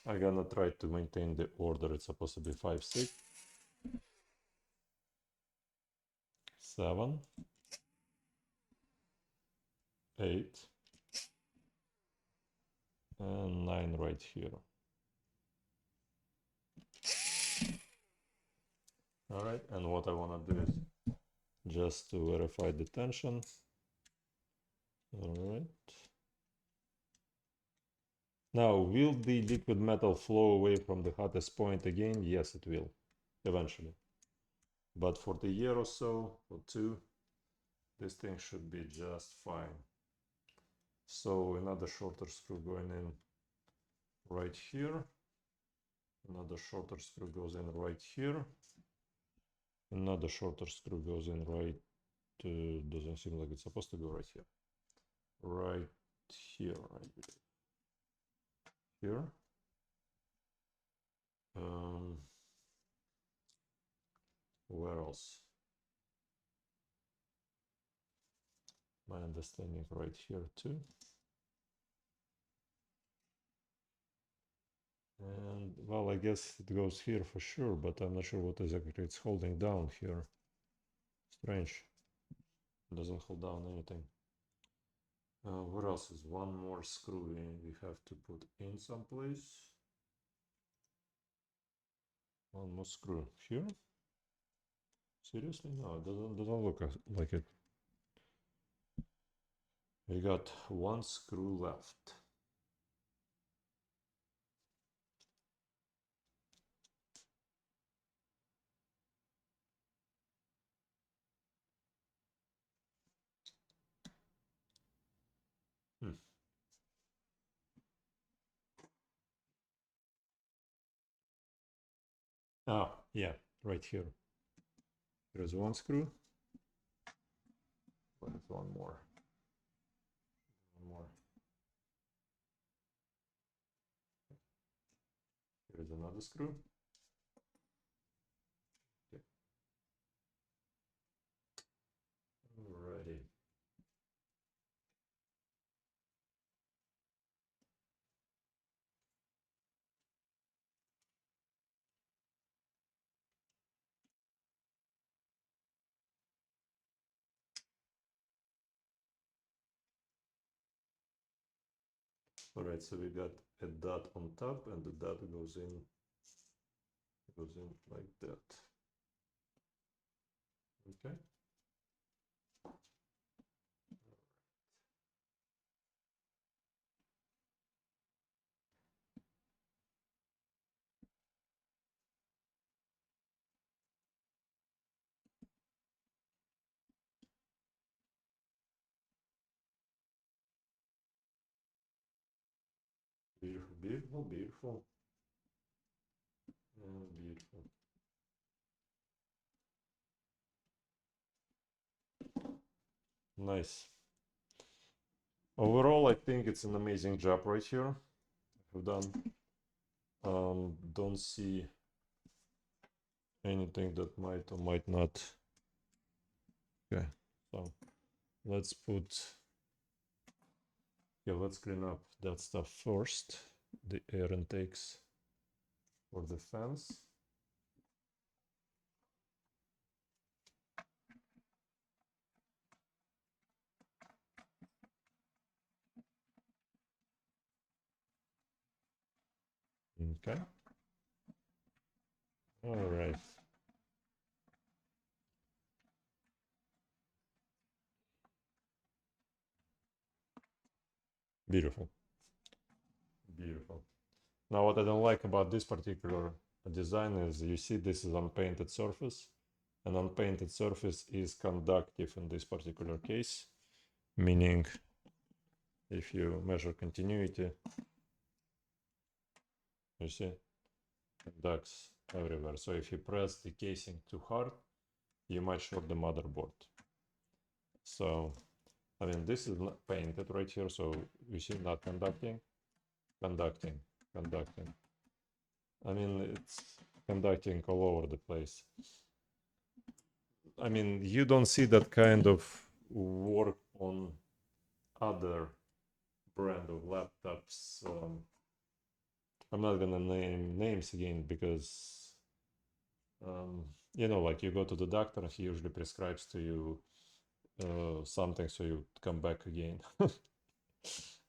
I'm gonna try to maintain the order. It's supposed to be 5, 6, 7, 8, and 9 right here. All right, and what I want to do is just to verify the tension. All right. Now, will the liquid metal flow away from the hottest point again? Yes, it will, eventually. But for the year or so, or two, this thing should be just fine. So another shorter screw going in right here. Another shorter screw goes in right here. Another shorter screw goes in right, doesn't seem like it's supposed to go right here. Right here, I believe. Here. Where else? My understanding right here too. And well, I guess it goes here for sure, but I'm not sure what exactly it's holding down here. Strange. It doesn't hold down anything. What else is one more screw we have to put in someplace? One more screw here. Seriously? No, it doesn't look like it. We got one screw left. Oh, yeah, right here. There's one screw. There's one more. One more. Here's another screw. Okay. Alrighty. Alright, so we got a dot on top and the dot goes in like that. Okay. Beautiful, beautiful, beautiful. Beautiful. Nice. Overall, I think it's an amazing job right here. We've done. Don't see anything that might or might not. Okay, so let's let's clean up that stuff first. The air intakes for the fans. Okay. All right. Beautiful. Beautiful. Now, what I don't like about this particular design is you see this is unpainted surface. An unpainted surface is conductive in this particular case, meaning if you measure continuity, you see, conducts everywhere. So if you press the casing too hard, you might short the motherboard. So, I mean, this is not painted right here, so you see not conducting, conducting, conducting. I mean, it's conducting all over the place. I mean, you don't see that kind of work on other brand of laptops. I'm not gonna name names again because, you know, like you go to the doctor, he usually prescribes to you something so you come back again.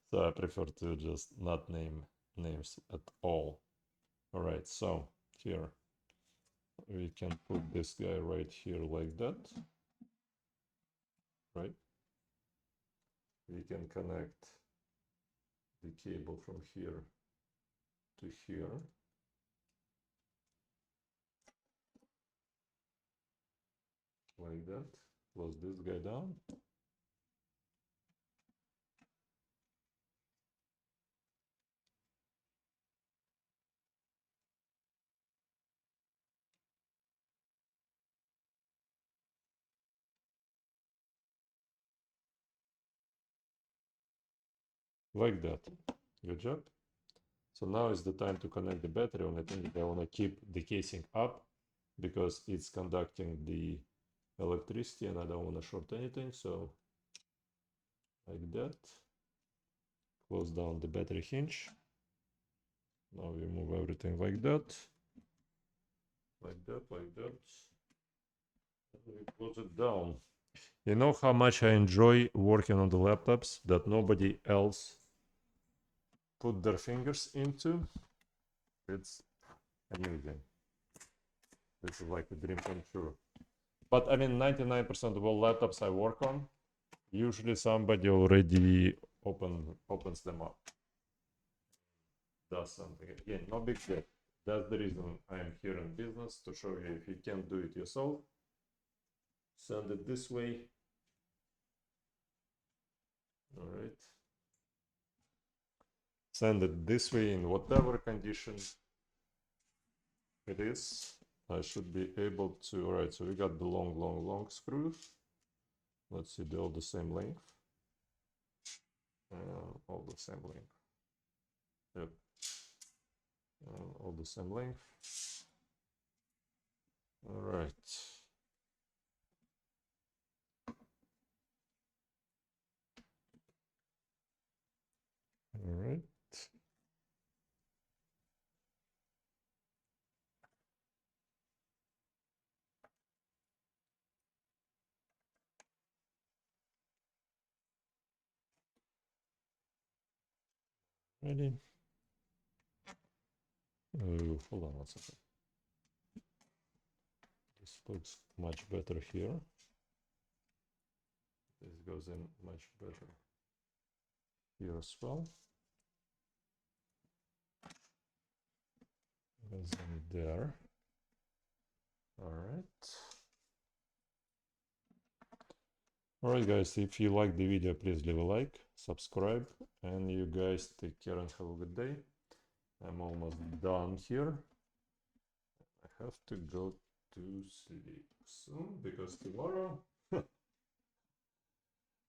So I prefer to just not name names at all. All right, so here we can put this guy right here like that, right? We can connect the cable from here to here. Like that. Close this guy down. Like that. Good job. So now is the time to connect the battery on it. I want to keep the casing up because it's conducting the electricity and I don't want to short anything. So like that. Close down the battery hinge. Now we move everything like that. Like that, like that. And we close it down. You know how much I enjoy working on the laptops that nobody else put their fingers into? It's amazing. This is like a dream come true. But I mean, 99% of all laptops I work on, usually somebody already opens them up, does something. Again, no big deal. That's the reason I'm here in business, to show you if you can't do it yourself, send it this way. All right. Send it this way in whatever condition it is. I should be able to, all right, so we got the long screws. Let's see, they're all the same length. All the same length. Yep. All the same length. All right. All right. Ready? Oh, hold on one second. This looks much better here. This goes in much better here as well. Goes in there. All right. Alright guys, if you like the video, please leave a like, subscribe, and you guys take care and have a good day. I'm almost done here. I have to go to sleep soon because tomorrow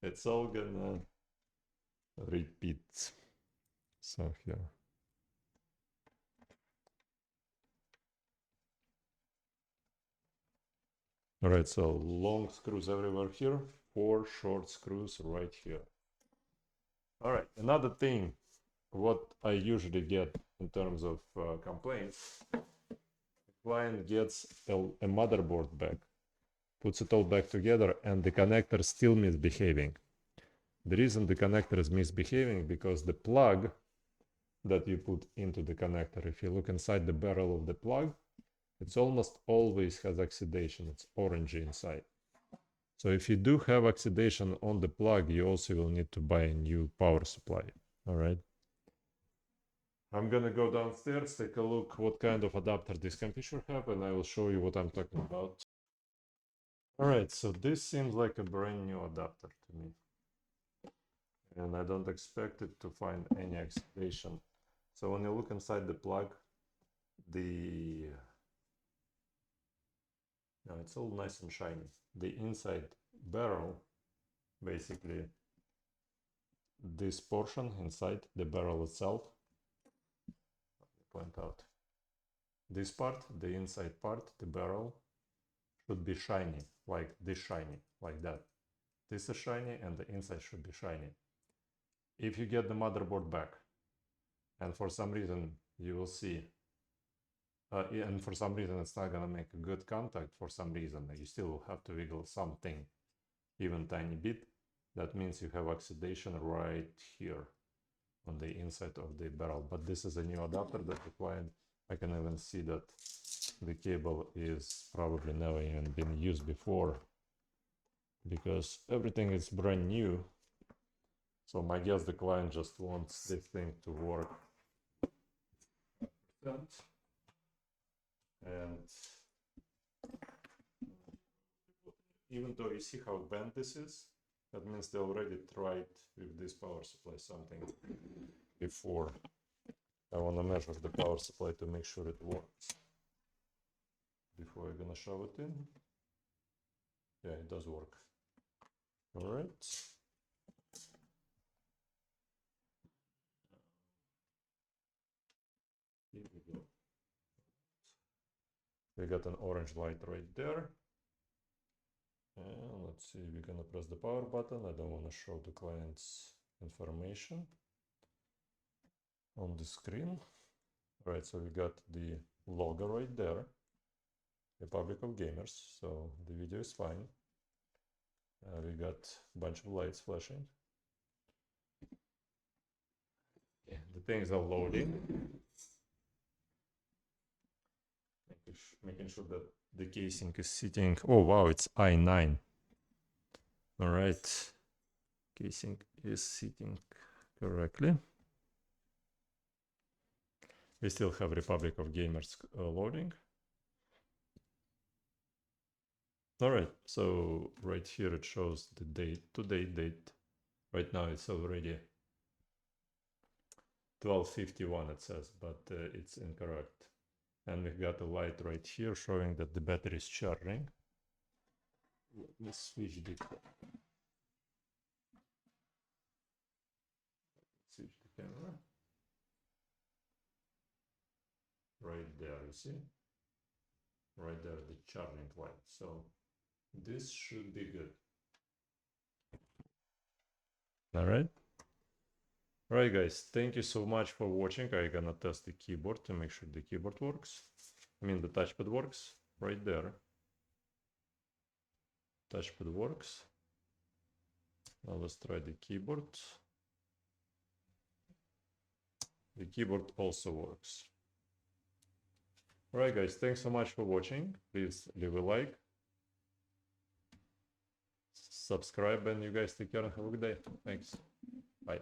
it's all gonna repeat. So here. Alright, so long screws everywhere here, 4 short screws right here. Alright, another thing, what I usually get in terms of complaints, client gets a motherboard back, puts it all back together, and the connector is still misbehaving. The reason the connector is misbehaving because the plug that you put into the connector, if you look inside the barrel of the plug, it's almost always has oxidation. It's orangey inside. So if you do have oxidation on the plug, you also will need to buy a new power supply. All right. I'm gonna go downstairs, take a look what kind of adapter this computer have, and I will show you what I'm talking about. All right, so this seems like a brand new adapter to me, and I don't expect it to find any oxidation. So when you look inside the plug, no, it's all nice and shiny. The inside barrel, basically this portion inside the barrel itself, let me point out, this part, the inside part, the barrel, should be shiny, like this shiny, like that. This is shiny and the inside should be shiny. If you get the motherboard back and for some reason you will see, and for some reason it's not gonna make a good contact, for some reason you still will have to wiggle something, even tiny bit, that means you have oxidation right here on the inside of the barrel. But this is a new adapter that the client, I can even see that the cable is probably never even been used before because everything is brand new. So my guess the client just wants this thing to work. And even though you see how bent this is, that means they already tried with this power supply something before. I want to measure the power supply to make sure it works before I'm gonna shove it in. Yeah, it does work. All right. Here we go. We got an orange light right there. And let's see, we're gonna press the power button. I don't want to show the client's information on the screen. Right, so we got the logo right there, Republic of Gamers, so the video is fine. We got a bunch of lights flashing. Yeah, the things are loading. Making sure that the casing is sitting. Oh wow, it's i9. All right, casing is sitting correctly. We still have Republic of Gamers loading. All right, so right here it shows the date, today's date. Right now it's already 12:51 it says, but it's incorrect. And we've got a light right here showing that the battery is charging. Let me switch the camera. Right there, you see? Right there, the charging light. So this should be good. All right. All right, guys, thank you so much for watching. I'm gonna test the keyboard to make sure the keyboard works. I mean, the touchpad works right there. Touchpad works. Now let's try the keyboard. The keyboard also works. All right, guys, thanks so much for watching. Please leave a like, subscribe, and you guys take care and have a good day. Thanks. Bye.